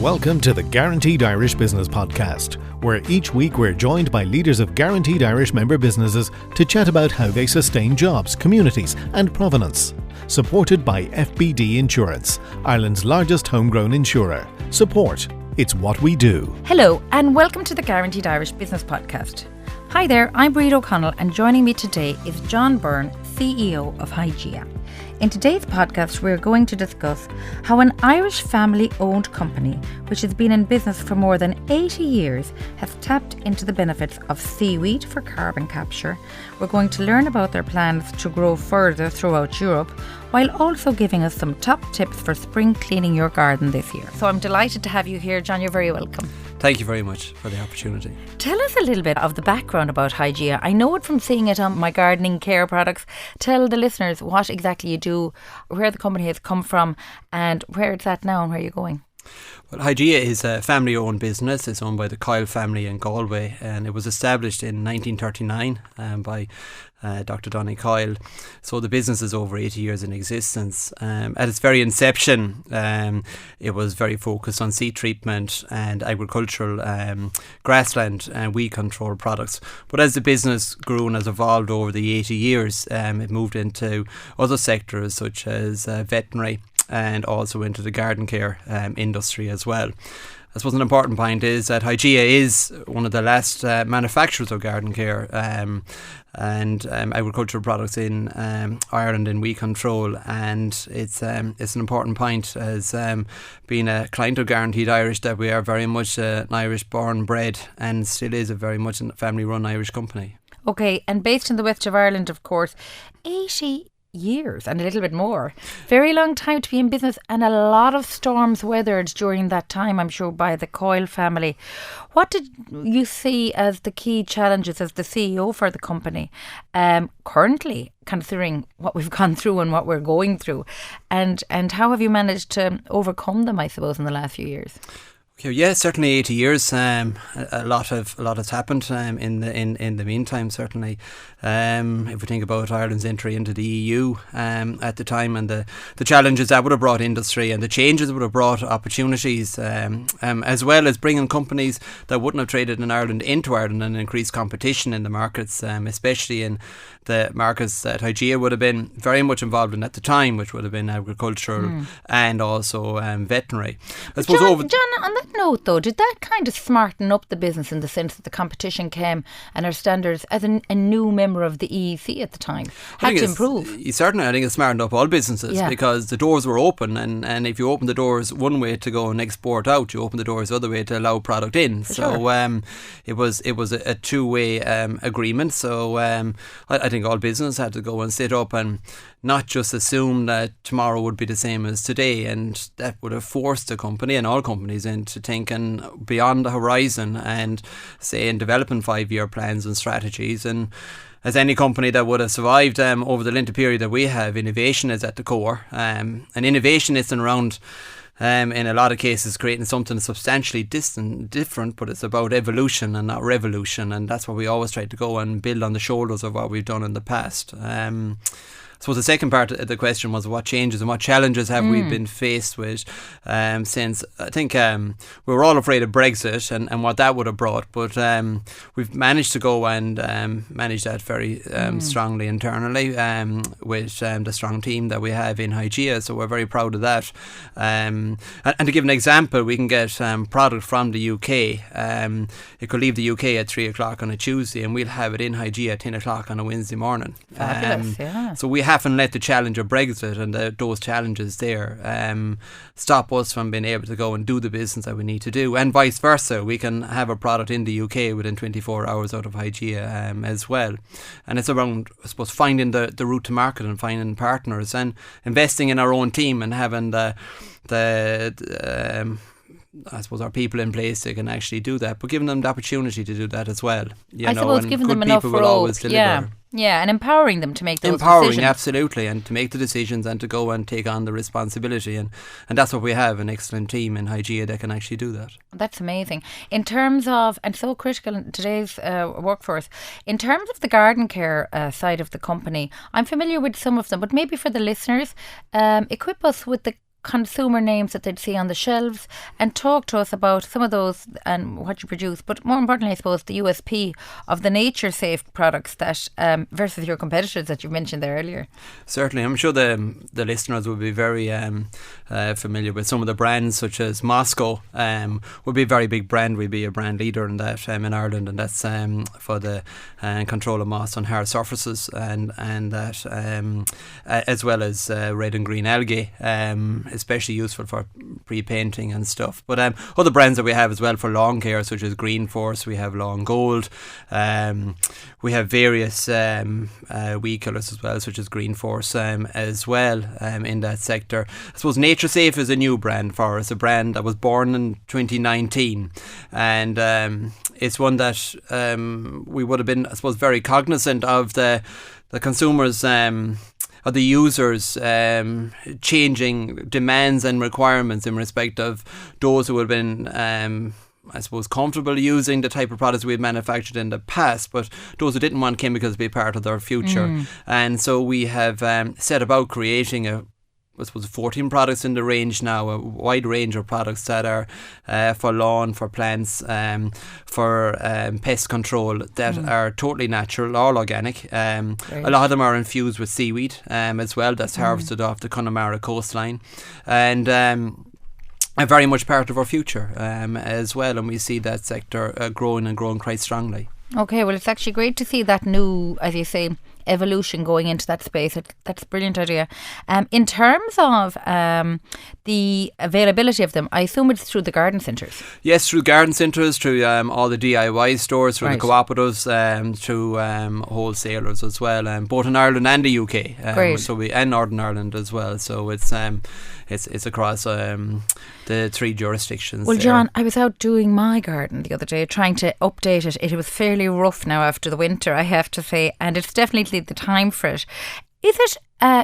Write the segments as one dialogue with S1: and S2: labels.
S1: Welcome to the Guaranteed Irish Business Podcast, where each week we're joined by leaders of Guaranteed Irish member businesses to chat about how they sustain jobs, communities and provenance. Supported by FBD Insurance, Ireland's largest homegrown insurer. Support. It's what we do.
S2: Hello and welcome to the Guaranteed Irish Business Podcast. Hi there, I'm Bríd O'Connell and joining me today is John Byrne, CEO of Hygeia. In today's podcast, we're going to discuss how an Irish family-owned company, which has been in business for more than 80 years, has tapped into the benefits of seaweed for carbon capture. We're going to learn about their plans to grow further throughout Europe, while also giving us some top tips for spring cleaning your garden this year. So I'm delighted to have you here, John. You're very welcome.
S3: Thank you very much for the opportunity.
S2: Tell us a little bit of the background about Hygeia. I know it from seeing it on my gardening care products. Tell the listeners what exactly you do, where the company has come from and where it's at now and where you're going.
S3: Well, Hygeia is a family-owned business. It's owned by the Coyle family in Galway, and it was established in 1939 by Dr. Donny Coyle. So the business is over 80 years in existence. At its very inception, it was very focused on seed treatment and agricultural grassland and weed control products. But as the business grew and has evolved over the 80 years, it moved into other sectors such as veterinary, and also into the garden care industry as well. I suppose an important point is that Hygeia is one of the last manufacturers of garden care and agricultural products in Ireland in weed control, and it's an important point as being a client of Guaranteed Irish that we are very much an Irish born bred and still is a very much a family run Irish company.
S2: Okay, and based in the west of Ireland, of course, 80 years and a little bit more. Very long time to be in business, and a lot of storms weathered during that time, I'm sure, by the Coyle family. What did you see as the key challenges as the CEO for the company currently, considering what we've gone through and what we're going through, and how have you managed to overcome them, I suppose, in the last few years?
S3: Yeah, certainly 80 years. A lot has happened in the meantime. Certainly, if we think about Ireland's entry into the EU at the time, and the challenges that would have brought industry and the changes that would have brought opportunities, as well as bringing companies that wouldn't have traded in Ireland into Ireland and increased competition in the markets, especially in the markets that Hygeia would have been very much involved in at the time, which would have been agricultural and also veterinary. I suppose
S2: John, on that note though, did that kind of smarten up the business in the sense that the competition came and our standards as a new member of the EEC at the time had to improve?
S3: Certainly, I think it smartened up all businesses because the doors were open, and if you open the doors one way to go and export out, you open the doors the other way to allow product in. It was a two-way agreement. So I think all business had to go and sit up and not just assume that tomorrow would be the same as today, and that would have forced the company and all companies into thinking beyond the horizon and say in developing 5-year plans and strategies. And as any company that would have survived over the length of period that we have, innovation is at the core, and innovation isn't around in a lot of cases creating something substantially different, but it's about evolution and not revolution, and that's what we always try to go and build on the shoulders of what we've done in the past. So the second part of the question was what changes and what challenges have we been faced with since, I think we were all afraid of Brexit and what that would have brought, but we've managed to go and manage that very strongly internally with the strong team that we have in Hygeia, so we're very proud of that. And to give an example, we can get product from the UK. It could leave the UK at 3 o'clock on a Tuesday and we'll have it in Hygeia at 10 o'clock on a Wednesday morning.
S2: Fabulous,
S3: So we haven't let the challenge of Brexit and those challenges there stop us from being able to go and do the business that we need to do, and vice versa. We can have a product in the UK within 24 hours out of Hygeia as well. And it's around, I suppose, finding the route to market and finding partners and investing in our own team and having I suppose our people in place that can actually do that, but giving them the opportunity to do that as well.
S2: I suppose giving them enough rope, and empowering them to make those decisions.
S3: Absolutely, and to make the decisions and to go and take on the responsibility, and that's what we have, an excellent team in Hygeia that can actually do that.
S2: That's amazing. In terms of, and so critical in today's workforce, in terms of the garden care side of the company, I'm familiar with some of them, but maybe for the listeners, equip us with the consumer names that they'd see on the shelves, and talk to us about some of those and what you produce, but more importantly, I suppose, the USP of the nature safe products that versus your competitors that you mentioned there earlier.
S3: Certainly, I'm sure the listeners will be very familiar with some of the brands, such as Moscow would be a very big brand. We'd be a brand leader in that in Ireland, and that's for the control of moss on hard surfaces, and that as well as red and green algae, especially useful for pre-painting and stuff. But other brands that we have as well for lawn care, such as Green Force, we have Lawn Gold, we have various weed killers as well, such as Green Force as well in that sector. I suppose Nature Safe is a new brand for us, a brand that was born in 2019, and it's one that we would have been, I suppose, very cognizant of the consumers or the users changing demands and requirements in respect of those who have been I suppose comfortable using the type of products we had manufactured in the past, but those who didn't want chemicals to be part of their future. And so we have set about creating I suppose 14 products in the range now, a wide range of products that are for lawn, for plants, for pest control, that are totally natural, all organic. A lot of them are infused with seaweed as well, that's harvested off the Connemara coastline, and are very much part of our future as well, and we see that sector growing quite strongly.
S2: Okay, well, it's actually great to see that new, as you say, evolution going into that space. That's a brilliant idea. In terms of the availability of them, I assume it's through the garden centres.
S3: Yes, through garden centres, through all the DIY stores, through the cooperatives, through wholesalers as well, both in Ireland and the UK.
S2: Great.
S3: So and Northern Ireland as well. So it's across the three jurisdictions.
S2: Well,
S3: there.
S2: John, I was out doing my garden the other day, trying to update it. It was fairly rough now after the winter, I have to say, and it's definitely the time for it.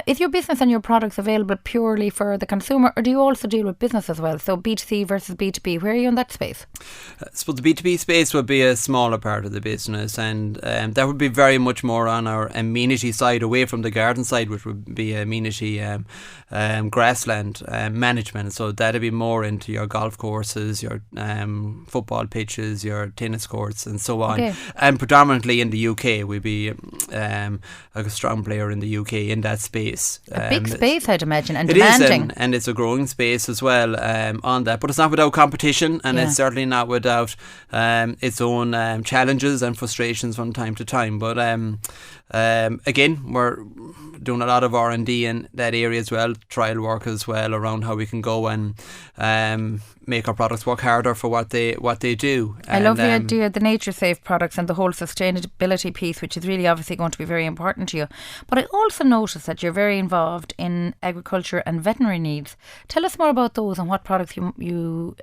S2: Is your business and your products available purely for the consumer, or do you also deal with business as well? So B2C versus B2B, where are you in that space?
S3: So the B2B space would be a smaller part of the business, and that would be very much more on our amenity side, away from the garden side, which would be amenity grassland management. So that'd be more into your golf courses, your football pitches, your tennis courts, and so on. Okay. And predominantly in the UK, we'd be a strong player in the UK in that space.
S2: A big space, I'd imagine, and
S3: it
S2: demanding.
S3: Is, and it's a growing space as well on that. But it's not without competition, and it's certainly not without its own challenges and frustrations from time to time. But again, we're doing a lot of R&D in that area as well, trial work as well, around how we can go and make our products work harder for what they do.
S2: I love the idea of the nature safe products and the whole sustainability piece, which is really obviously going to be very important to you. But I also noticed that you're very involved in agriculture and veterinary needs. Tell us more about those and what products you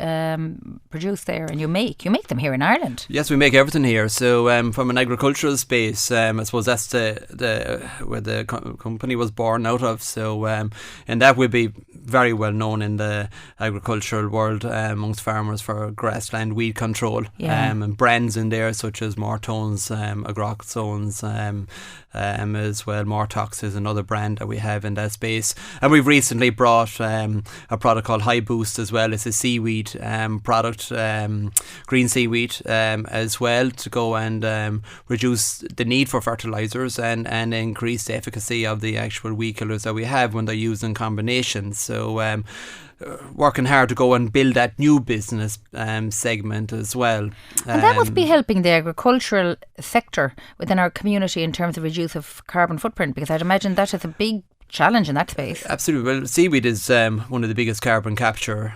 S2: produce there and you make. You make them here in Ireland.
S3: Yes, we make everything here. So from an agricultural space, I suppose that's where the company was born out of. So and that would be very well known in the agricultural world amongst farmers for grassland weed control, and brands in there such as Mortones, Agroxones, as well. Mortox is another brand that we have in that space, and we've recently brought a product called High Boost as well. It's a seaweed product, green seaweed as well, to go and reduce the need for fertilizers and increase the efficacy of the actual weed killers that we have when they're used in combination. So working hard to go and build that new business segment as well.
S2: And that must be helping the agricultural sector within our community in terms of reduce of carbon footprint, because I'd imagine that is a big challenge in that space.
S3: Absolutely. Well, seaweed is one of the biggest carbon capture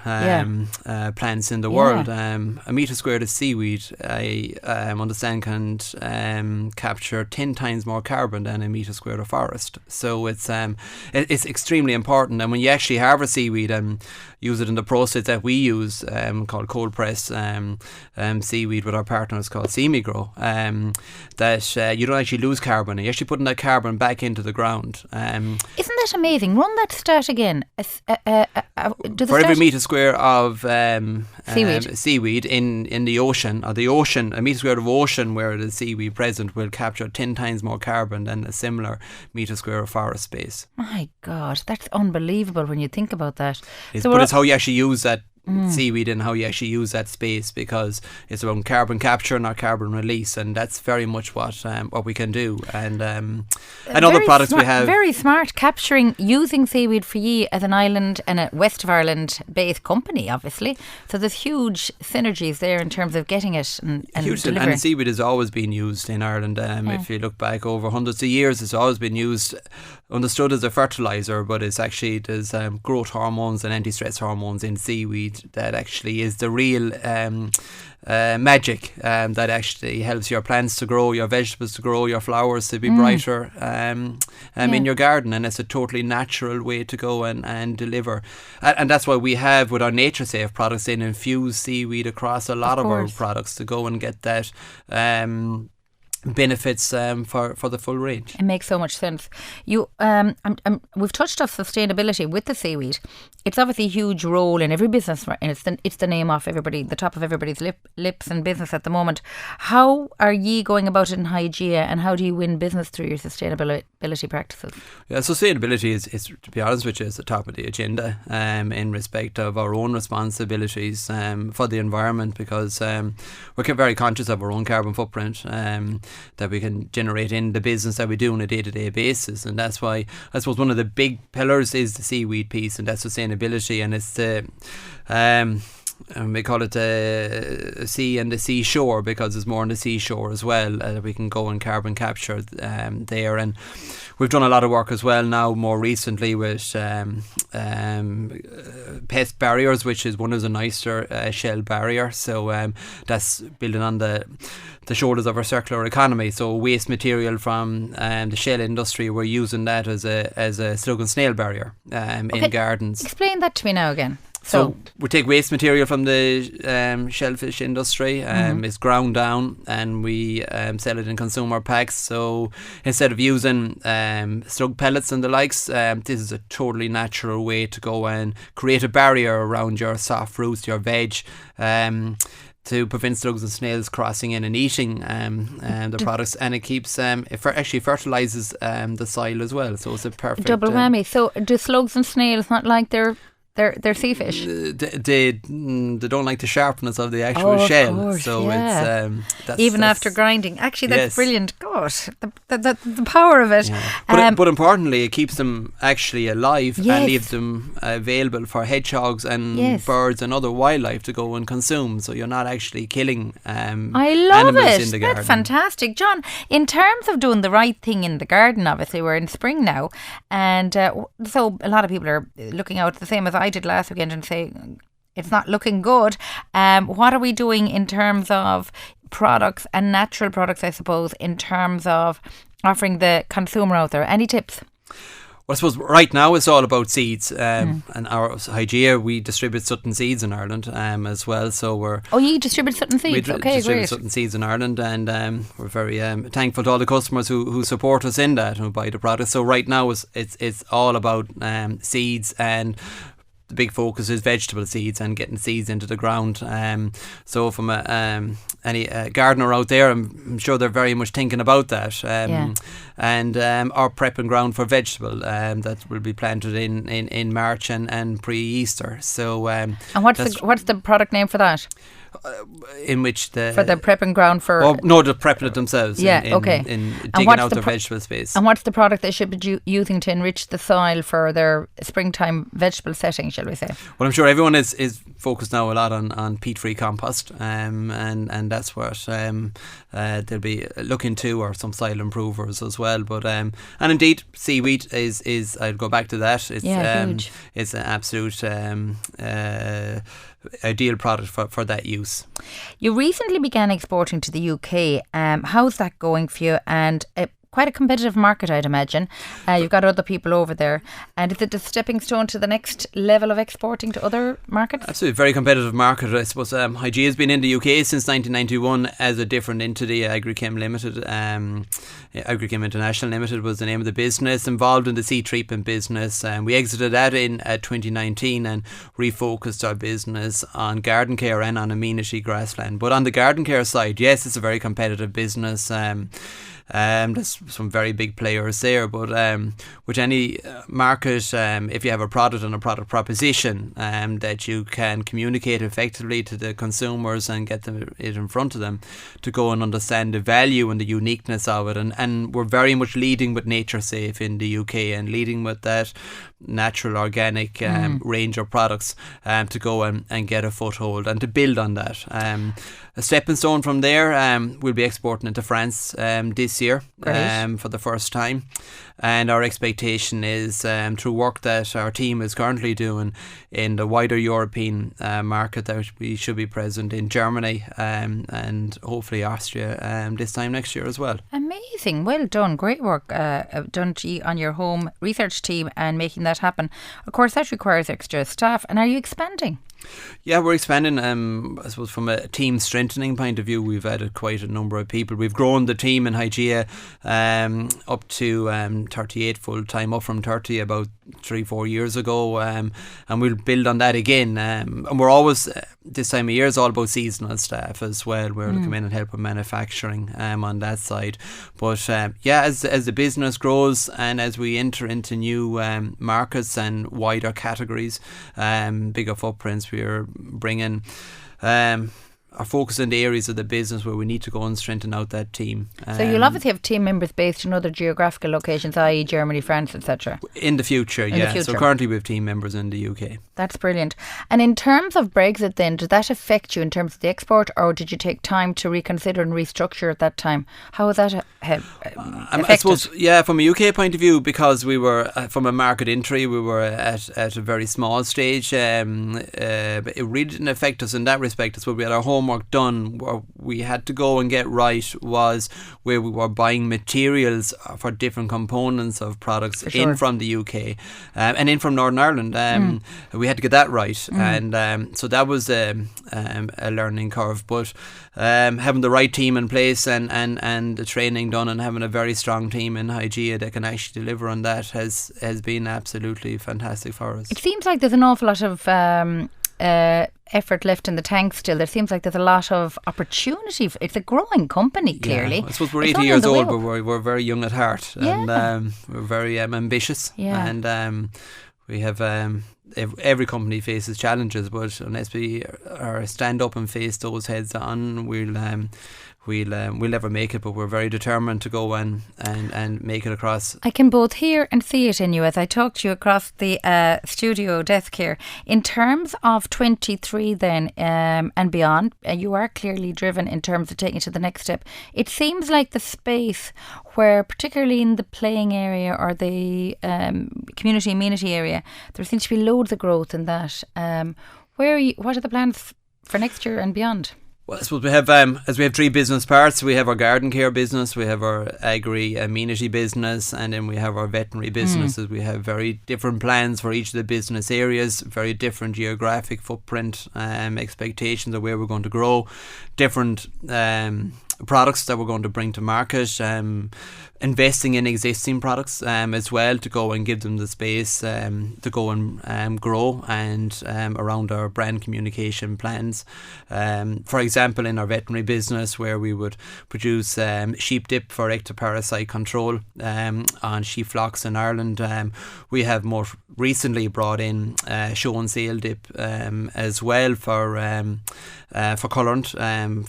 S3: plants in the world. A metre squared of seaweed, I understand, can capture 10 times more carbon than a metre squared of forest. So it's extremely important. And when you actually harvest seaweed and use it in the process that we use, called cold press seaweed with our partners called Seamigro, that you don't actually lose carbon. You're actually putting that carbon back into the ground.
S2: Isn't that amazing? Run that stat again.
S3: For every metre square of
S2: seaweed
S3: in the ocean, a metre square of ocean where the seaweed present will capture 10 times more carbon than a similar metre square of forest space.
S2: My God, that's unbelievable when you think about that.
S3: But it's how you actually use that seaweed and how you actually use that space, because it's around carbon capture, not carbon release, and that's very much what we can do. And other products we have.
S2: Very smart, using Seaweed for ye as an Ireland and a West of Ireland based company, obviously. So there's huge synergies there in terms of getting it and delivering.
S3: And seaweed has always been used in Ireland. If you look back over hundreds of years, it's always been used, understood as a fertiliser, but it's actually, there's growth hormones and anti-stress hormones in seaweed that actually is the real magic that actually helps your plants to grow, your vegetables to grow, your flowers to be brighter in your garden. And it's a totally natural way to go and deliver. And that's why we have, with our Nature Safe products, infused seaweed across a lot of our products to go and get that benefits for the full range.
S2: It makes so much sense. We've touched on sustainability with the seaweed. It's obviously a huge role in every business, and it's the name off the top of everybody's lips in business at the moment. How are ye going about it in Hygeia, and how do you win business through your sustainability practices?
S3: Yeah, sustainability is, to be honest with you, is the top of the agenda in respect of our own responsibilities for the environment, because we're very conscious of our own carbon footprint that we can generate in the business that we do on a day-to-day basis. And that's why I suppose one of the big pillars is the seaweed piece, and that's sustainability. And it's the we call it the sea and the seashore, because there's more on the seashore as well that we can go and carbon capture there. And we've done a lot of work as well now more recently with pest barriers, which is one is a nicer shell barrier. So that's building on the shoulders of our circular economy. So waste material from the shell industry, we're using that as a slug and snail barrier in gardens.
S2: Explain that to me now again.
S3: So we take waste material from the shellfish industry, it's ground down, and we sell it in consumer packs. So instead of using slug pellets and the likes, this is a totally natural way to go and create a barrier around your soft fruits, your veg, to prevent slugs and snails crossing in and eating the products, and it keeps it actually fertilises the soil as well. So it's a perfect
S2: double whammy. So do slugs and snails not like they're sea fish?
S3: They don't like the sharpness of the actual shell.
S2: Course,
S3: so it's
S2: even after grinding. Actually, that's brilliant. God, the power of it.
S3: Yeah. But importantly, it keeps them actually alive and leaves them available for hedgehogs and birds and other wildlife to go and consume. So you're not actually killing animals in the garden.
S2: That's fantastic, John. In terms of doing the right thing in the garden, obviously we're in spring now, and so a lot of people are looking out the same as I did last weekend and say it's not looking good. What are we doing in terms of products and natural products, I suppose, in terms of offering the consumer out there? Any tips?
S3: Well, I suppose right now it's all about seeds, and our Hygeia, we distribute Sutton seeds in Ireland as well. So
S2: you distribute Sutton seeds? Okay,
S3: distribute
S2: great.
S3: Sutton seeds in Ireland, and we're very thankful to all the customers who support us in that and who buy the product. So right now it's all about seeds, and the big focus is vegetable seeds and getting seeds into the ground. So from any gardener out there, I'm sure they're very much thinking about that. And our prepping ground for vegetable that will be planted in March and pre-Easter. So
S2: and what's the product name for that?
S3: In which
S2: for the prepping ground for...
S3: they're prepping it themselves. In digging out their vegetable space.
S2: And what's the product they should be using to enrich the soil for their springtime vegetable setting, shall we say?
S3: Well, I'm sure everyone is focused now a lot on peat-free compost, and that's what they'll be looking to, or some soil improvers as well. But and indeed, seaweed is I'll go back to that. It's
S2: huge.
S3: It's an absolute ideal product for that use.
S2: You recently began exporting to the UK. How's that going for you? And quite a competitive market, I'd imagine. You've got other people over there. And is it a stepping stone to the next level of exporting to other markets?
S3: Absolutely, very competitive market. I suppose Hygeia has been in the UK since 1991 as a different entity, Agrichem Limited. Agrichem International Limited was the name of the business, involved in the seed treatment business. We exited that in 2019 and refocused our business on garden care and on amenity grassland. But on the garden care side, yes, it's a very competitive business. There's some very big players there, but with any market, if you have a product and a product proposition that you can communicate effectively to the consumers and get it in front of them to go and understand the value and the uniqueness of it, and we're very much leading with Nature Safe in the UK and leading with that natural organic range of products to go and get a foothold and to build on that. A stepping stone from there, we'll be exporting into France this year for the first time. And our expectation is through work that our team is currently doing in the wider European market that we should be present in Germany and hopefully Austria this time next year as well.
S2: Amazing. Well done. Great work done on your home research team and making that happen. Of course, that requires extra staff. And are you expanding?
S3: Yeah, we're expanding. I suppose from a team strengthening point of view, we've added quite a number of people. We've grown the team in Hygeia up to 38 full time, up from 30 about 3-4 years ago, and we'll build on that again. And we're always this time of year is all about seasonal staff as well. We're to come in and help with manufacturing on that side. But as the business grows and as we enter into new markets and wider categories, bigger footprints, we're bringing our focus in the areas of the business where we need to go and strengthen out that team.
S2: So you'll obviously have team members based in other geographical locations, i.e. Germany, France, etc.
S3: In the future, So currently we have team members in the UK.
S2: That's brilliant. And in terms of Brexit then, did that affect you in terms of the export, or did you take time to reconsider and restructure at that time? How was that affected?
S3: I suppose, from a UK point of view, because we were, from a market entry, we were at a very small stage. It really didn't affect us in that respect. It's what we had our homework done. Where we had to go and get right was where we were buying materials for different components of products in from the UK and in from Northern Ireland. We had to get that right, and so that was a learning curve. But having the right team in place and the training done and having a very strong team in Hygeia that can actually deliver on that has been absolutely fantastic for us.
S2: It seems like there's an awful lot of effort left in the tank still. There seems like there's a lot of opportunity. It's a growing company, clearly.
S3: I suppose we're 80 years old, but we're very young at heart, and we're very ambitious, and we have every company faces challenges, but unless we are stand up and face those heads on, we'll never make it. But we're very determined to go and make it across.
S2: I can both hear and see it in you as I talk to you across the studio desk here. In terms of 23 then and beyond, you are clearly driven in terms of taking it to the next step. It seems like the space where, particularly in the playing area or the community amenity area, there seems to be loads of growth in that. What are the plans for next year and beyond?
S3: Well, I suppose we have, as we have three business parts. We have our garden care business, we have our agri amenity business, and then we have our veterinary businesses. We have very different plans for each of the business areas, very different geographic footprint, expectations of where we're going to grow, different products that we're going to bring to market, investing in existing products as well to go and give them the space to go and grow, and around our brand communication plans. For example, in our veterinary business, where we would produce sheep dip for ectoparasite control on sheep flocks in Ireland. We have more recently brought in show and sale dip as well for colourant,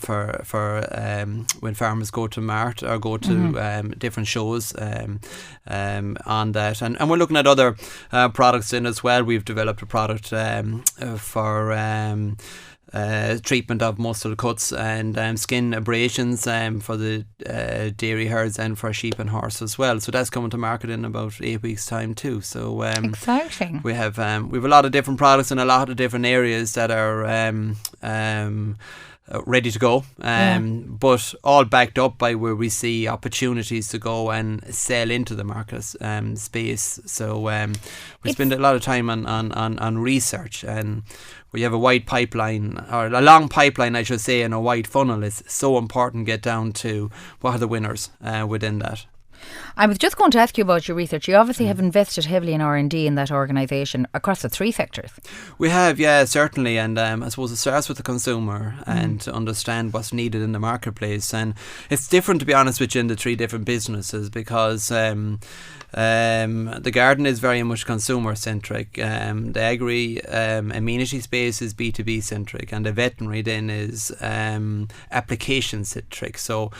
S3: for when farmers go to mart or go to different shows on that, and we're looking at other products in as well. We've developed a product for treatment of muscle cuts and skin abrasions for the dairy herds and for sheep and horse as well. So that's coming to market in about 8 weeks' time too. So
S2: exciting.
S3: We have a lot of different products in a lot of different areas that are ready to go, but all backed up by where we see opportunities to go and sell into the market space. So we spend a lot of time on research, and we have a wide pipeline, or a long pipeline I should say, and a wide funnel. It's so important to get down to what are the winners within that.
S2: I was just going to ask you about your research. You obviously have invested heavily in R&D in that organisation across the 3 sectors.
S3: We have, yeah, certainly. And I suppose it starts with the consumer and to understand what's needed in the marketplace. And it's different, to be honest with you, in the 3 different businesses, because the garden is very much consumer centric. The agri amenity space is B2B centric, and the veterinary then is application centric. So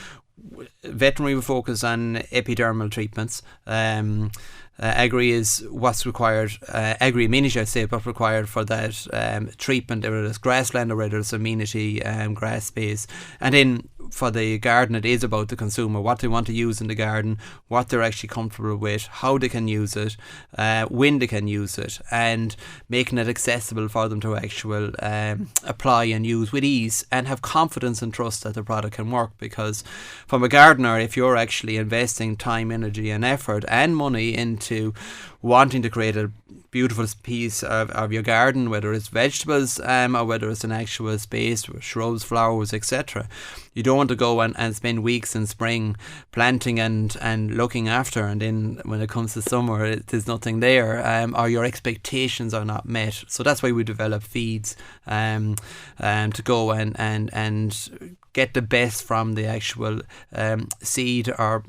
S3: veterinary will focus on epidermal treatments. Agri is what's required, agri amenity, I'd say, what's required for that treatment, whether it's grassland or whether it's amenity grass space. And then for the garden, it is about the consumer, what they want to use in the garden, what they're actually comfortable with, how they can use it, when they can use it, and making it accessible for them to actually apply and use with ease and have confidence and trust that the product can work. Because from a gardener, if you're actually investing time, energy and effort and money into wanting to create a beautiful piece of your garden, whether it's vegetables or whether it's an actual space with shrubs, flowers, etc., you don't want to go and spend weeks in spring planting and looking after, and then when it comes to summer there's nothing there, or your expectations are not met. So that's why we develop feeds to go and get the best from the actual seed or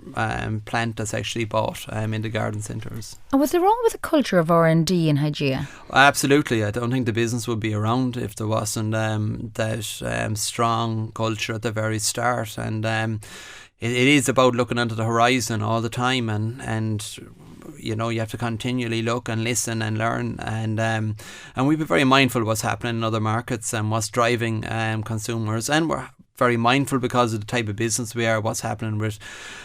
S3: plant that's actually bought in the garden centres.
S2: And was there always a culture of R&D in Hygeia?
S3: Absolutely. I don't think the business would be around if there wasn't that strong culture at the very start. And it is about looking into the horizon all the time, and you know, you have to continually look and listen and learn, and we've been very mindful of what's happening in other markets and what's driving consumers, and we're very mindful because of the type of business we are, what's happening with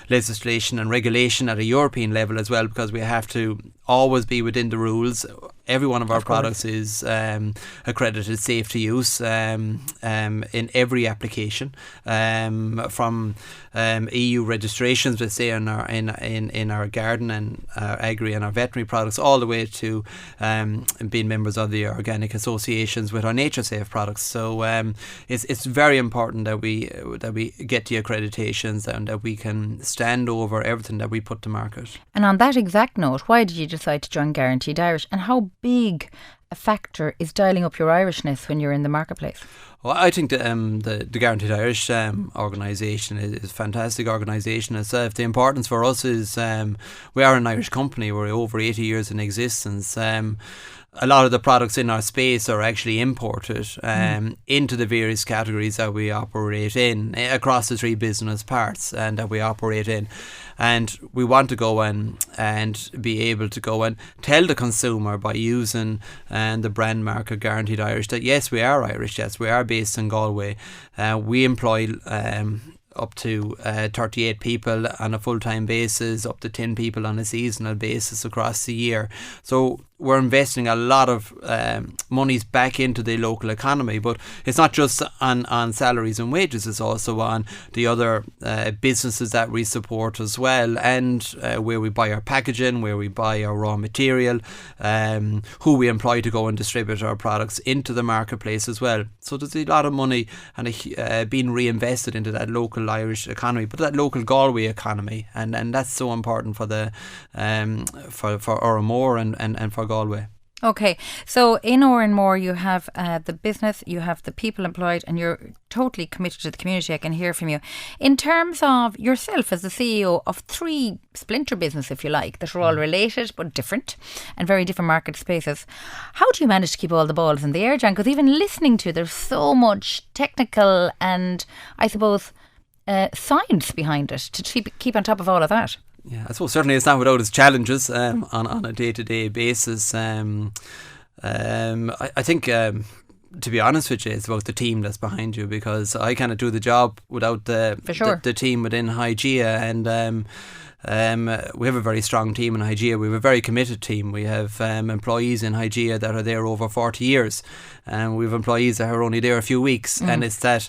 S3: legislation and regulation at a European level as well, because we have to always be within the rules. Every one of our products is accredited safe to use in every application, from EU registrations, let's say, in our garden and our agri and our veterinary products, all the way to being members of the organic associations with our nature safe products. So it's very important that we get the accreditations and that we can stand over everything that we put to market.
S2: And on that exact note, why did you decide to join Guaranteed Irish, and how big a factor is dialing up your Irishness when you're in the marketplace?
S3: Well, I think the Guaranteed Irish organisation is a fantastic organisation itself. The importance for us is we are an Irish company. We're over 80 years in existence. A lot of the products in our space are actually imported into the various categories that we operate in across the 3 business parts and that we operate in. And we want to go and be able to go and tell the consumer by using the brand mark of Guaranteed Irish that yes, we are Irish, yes, we are based in Galway. We employ up to 38 people on a full-time basis, up to 10 people on a seasonal basis across the year. So we're investing a lot of monies back into the local economy, but it's not just on salaries and wages, it's also on the other businesses that we support as well, and where we buy our packaging, where we buy our raw material, who we employ to go and distribute our products into the marketplace as well. So there's a lot of money and being reinvested into that local Irish economy, but that local Galway economy, and that's so important for the for Oramore and for Galway.
S2: Okay, so in Oranmore you have the business, you have the people employed, and you're totally committed to the community. I can hear from you. In terms of yourself as the CEO of 3 splinter businesses, if you like, that are all related but different and very different market spaces, how do you manage to keep all the balls in the air, John? Because even listening to, there's so much technical and, I suppose, science behind it to keep on top of all of that.
S3: Yeah, I suppose certainly it's not without its challenges on a day-to-day basis. I think, to be honest with you, it's about the team that's behind you, because I cannot do the job without the team within Hygeia, we have a very strong team in Hygeia. We have a very committed team. We have employees in Hygeia that are there over 40 years, and we have employees that are only there a few weeks. And it's that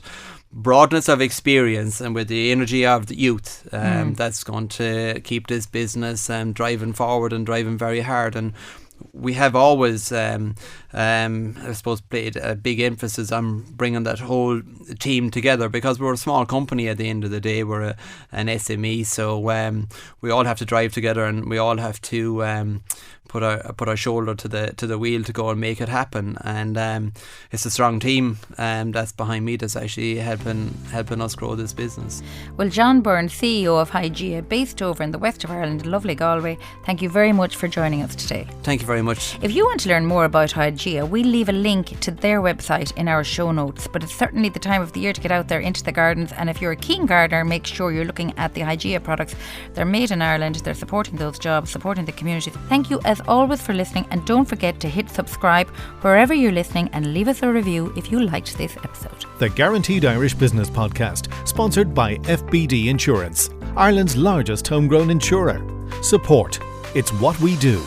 S3: broadness of experience and with the energy of the youth that's going to keep this business driving forward and driving very hard. And we have always, I suppose, played a big emphasis on bringing that whole team together, because we're a small company at the end of the day. We're an SME, so we all have to drive together, and we all have to put our shoulder to the wheel to go and make it happen. And it's a strong team that's behind me that's actually helping us grow this business.
S2: Well, John Byrne, CEO of Hygeia, based over in the west of Ireland, lovely Galway, thank you very much for joining us today.
S3: Thank you very much.
S2: If you want to learn more about Hygeia, we'll leave a link to their website in our show notes. But it's certainly the time of the year to get out there into the gardens, and if you're a keen gardener, make sure you're looking at the Hygeia products. They're made in Ireland, they're supporting those jobs, supporting the communities. Thank you as always for listening, and don't forget to hit subscribe wherever you're listening and leave us a review if you liked this episode.
S1: The Guaranteed Irish Business Podcast, sponsored by FBD Insurance, Ireland's largest homegrown insurer. Support. It's what we do.